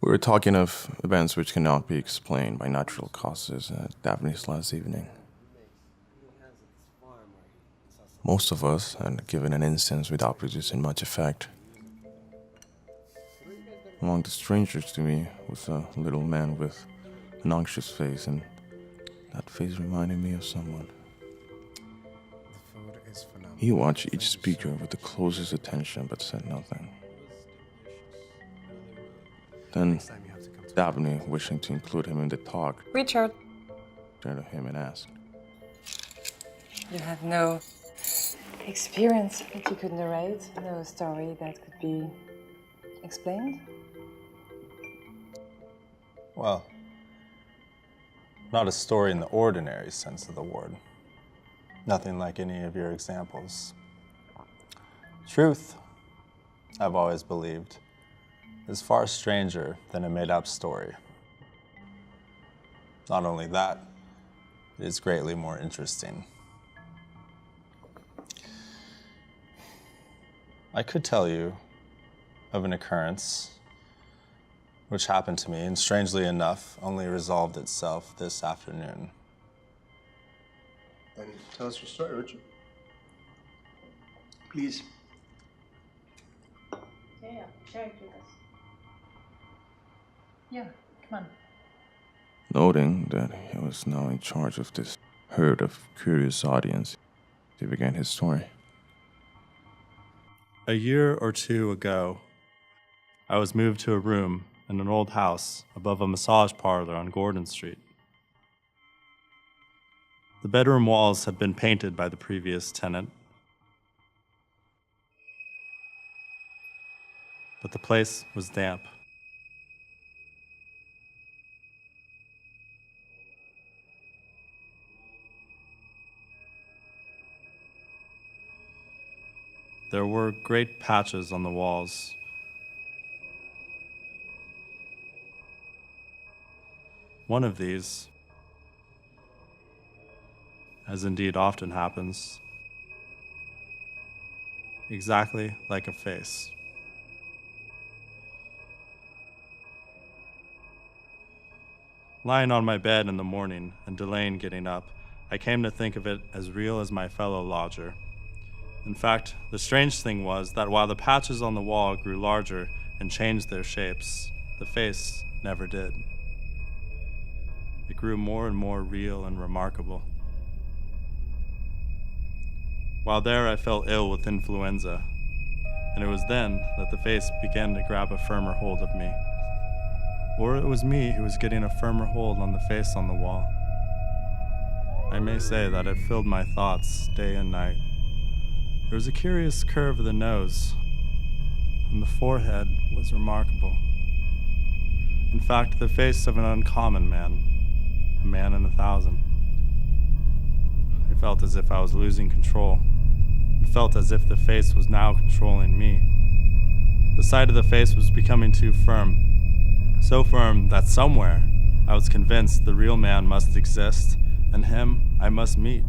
We were talking of events which cannot be explained by natural causes at Daphne's last evening. Most of us had given an instance without producing much effect. Among the strangers to me was a little man with an anxious face, and that face reminded me of someone. He watched each speaker with the closest attention but said nothing. Then Daphne, wishing to include him in the talk, Richard, turned to him and asked, you have no experience that you could narrate, no story that could be explained? Well, not a story in the ordinary sense of the word. Nothing like any of your examples. Truth, I've always believed, is far stranger than a made-up story. Not only that, it is greatly more interesting. I could tell you of an occurrence which happened to me, and strangely enough, only resolved itself this afternoon. Then tell us your story, Richard. Please. Yeah, share it with us. Yeah, come on. noting that he was now in charge of this herd of curious audience. He began his story. A year or two ago, I was moved to a room in an old house above a massage parlor on Gordon Street. The bedroom walls had been painted by the previous tenant, but the place was damp. There were great patches on the walls. One of these, as indeed often happens, exactly like a face. Lying on my bed in the morning and delaying getting up, I came to think of it as real as my fellow lodger. In fact, the strange thing was that while the patches on the wall grew larger and changed their shapes, the face never did. It grew more and more real and remarkable. While there, I fell ill with influenza, and it was then that the face began to grab a firmer hold of me. Or it was me who was getting a firmer hold on the face on the wall. I may say that it filled my thoughts day and night. There was a curious curve of the nose, and the forehead was remarkable. In fact, the face of an uncommon man, a man in 1,000. I felt as if I was losing control. It felt as if the face was now controlling me. The side of the face was becoming too firm, so firm that somewhere I was convinced the real man must exist, and him I must meet.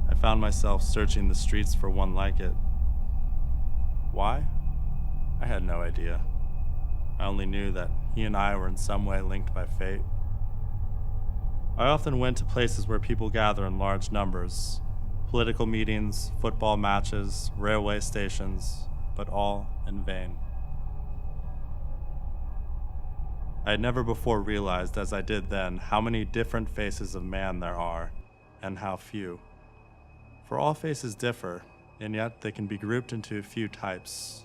I found myself searching the streets for one like it. Why? I had no idea. I only knew that he and I were in some way linked by fate. I often went to places where people gather in large numbers, political meetings, football matches, railway stations, but all in vain. I had never before realized, as I did then, how many different faces of man there are, and how few. For all faces differ, and yet they can be grouped into a few types.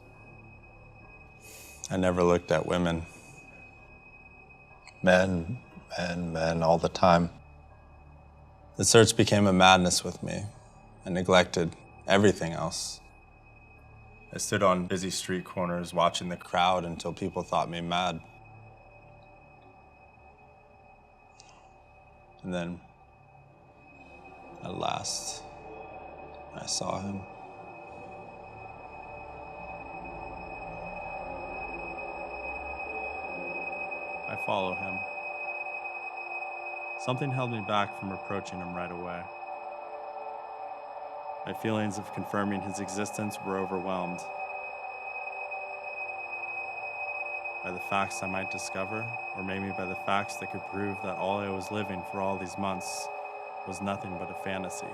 I never looked at women. Men all the time. The search became a madness with me. I neglected everything else. I stood on busy street corners watching the crowd until people thought me mad. And then, at last, I saw him. I follow him. Something held me back from approaching him right away. My feelings of confirming his existence were overwhelmed. by the facts I might discover, or maybe by the facts that could prove that all I was living for all these months was nothing but a fantasy.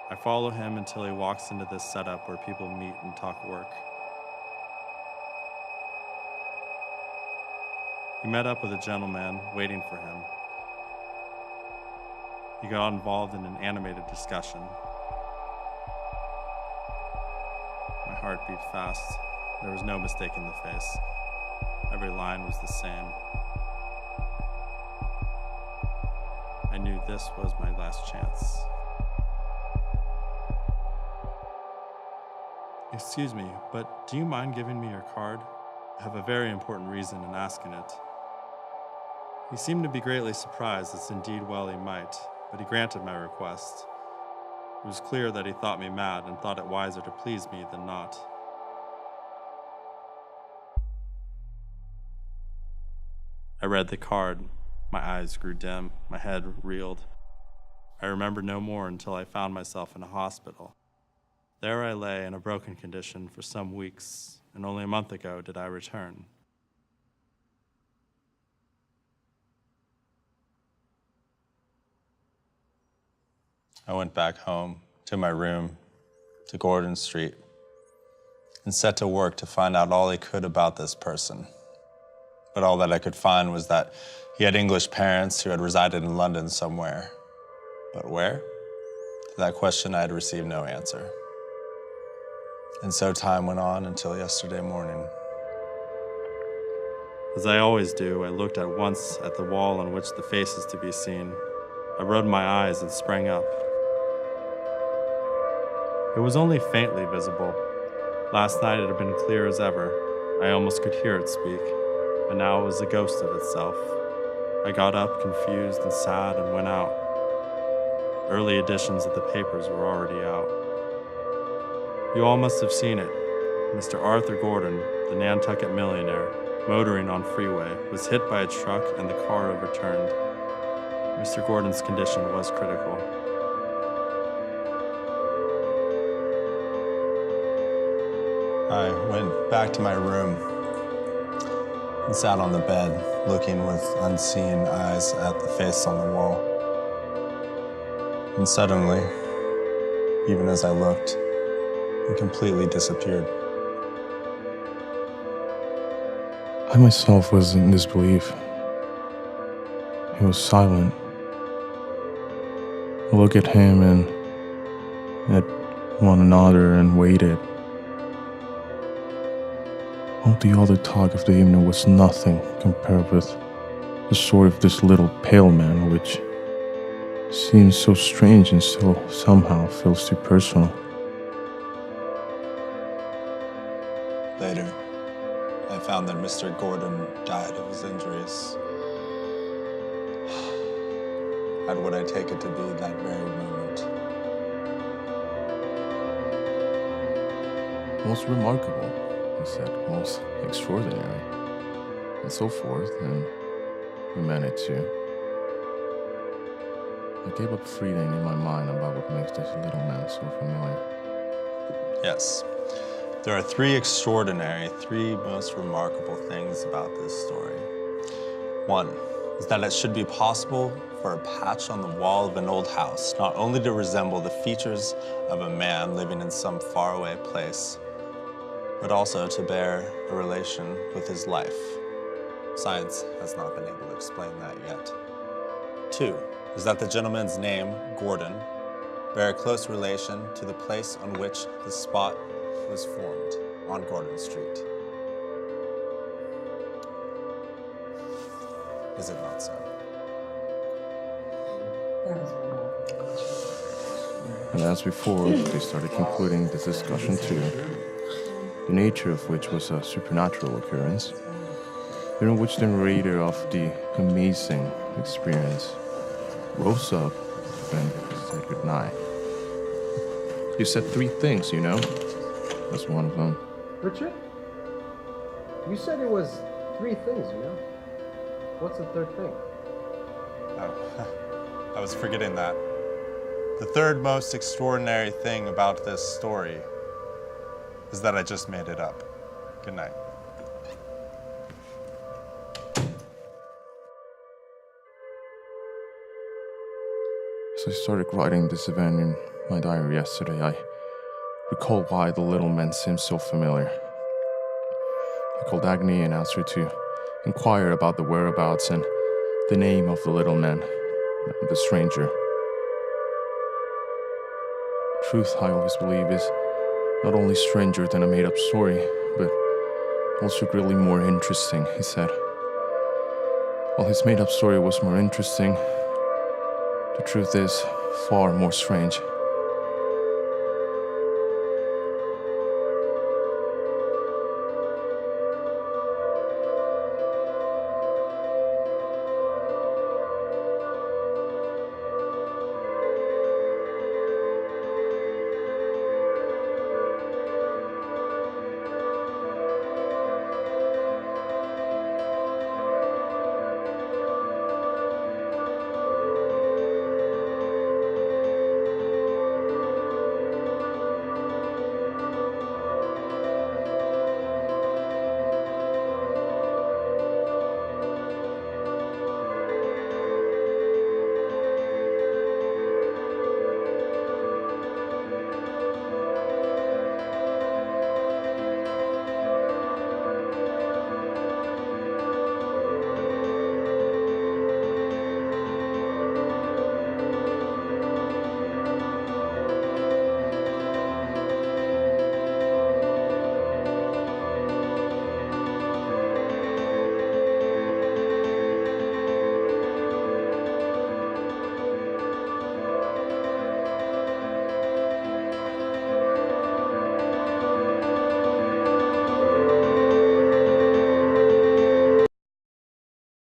I follow him until he walks into this setup where people meet and talk work. He met up with a gentleman waiting for him. He got involved in an animated discussion. My heart beat fast. There was no mistaking the face. Every line was the same. I knew this was my last chance. Excuse me, but do you mind giving me your card? I have a very important reason in asking it. He seemed to be greatly surprised, as indeed well he might, but he granted my request. It was clear that he thought me mad and thought it wiser to please me than not. I read the card. My eyes grew dim. My head reeled. I remembered no more until I found myself in a hospital. There I lay in a broken condition for some weeks, and only a month ago did I return. I went back home, to my room, to Gordon Street, and set to work to find out all I could about this person. But all that I could find was that he had English parents who had resided in London somewhere. But where? To that question I had received no answer. And so time went on until yesterday morning. As I always do, I looked at once at the wall on which the face is to be seen. I rubbed my eyes and sprang up. It was only faintly visible. Last night it had been clear as ever. I almost could hear it speak, but now it was a ghost of itself. I got up, confused and sad, and went out. Early editions of the papers were already out. You all must have seen it. Mr. Arthur Gordon, the Nantucket millionaire, motoring on freeway, was hit by a truck and the car overturned. Mr. Gordon's condition was critical. I went back to my room and sat on the bed, looking with unseeing eyes at the face on the wall. And suddenly, even as I looked, it completely disappeared. I myself was in disbelief. He was silent. I looked at him and at one another and waited. All the other talk of the evening was nothing compared with the story of this little pale man, which seems so strange and still somehow feels too personal. Later, I found that Mr. Gordon died of his injuries. At what I take it to be that very moment. Most remarkable, he said, most extraordinary, and so forth, and we managed to. I gave up freedom in my mind about what makes this little man so familiar. Yes. There are three most remarkable things about this story. One is that it should be possible for a patch on the wall of an old house not only to resemble the features of a man living in some faraway place, but also to bear a relation with his life. Science has not been able to explain that yet. Two is that the gentleman's name, Gordon, bear a close relation to the place on which the spot was formed, on Gordon Street. Is it not so? And as before, they started concluding this discussion too, the nature of which was a supernatural occurrence, during which the narrator of the amazing experience rose up and said goodnight. You said three things, you know? That's one of them. Richard? You said it was three things, you know? What's the third thing? Oh, I was forgetting that. The third most extraordinary thing about this story is that I just made it up. Good night. As I started writing this event in my diary yesterday, I recalled why the little men seemed so familiar. I called Agni and asked her to inquire about the whereabouts and the name of the little man, the stranger. Truth, I always believe, is not only stranger than a made-up story, but also really more interesting, he said. While his made-up story was more interesting, the truth is far more strange.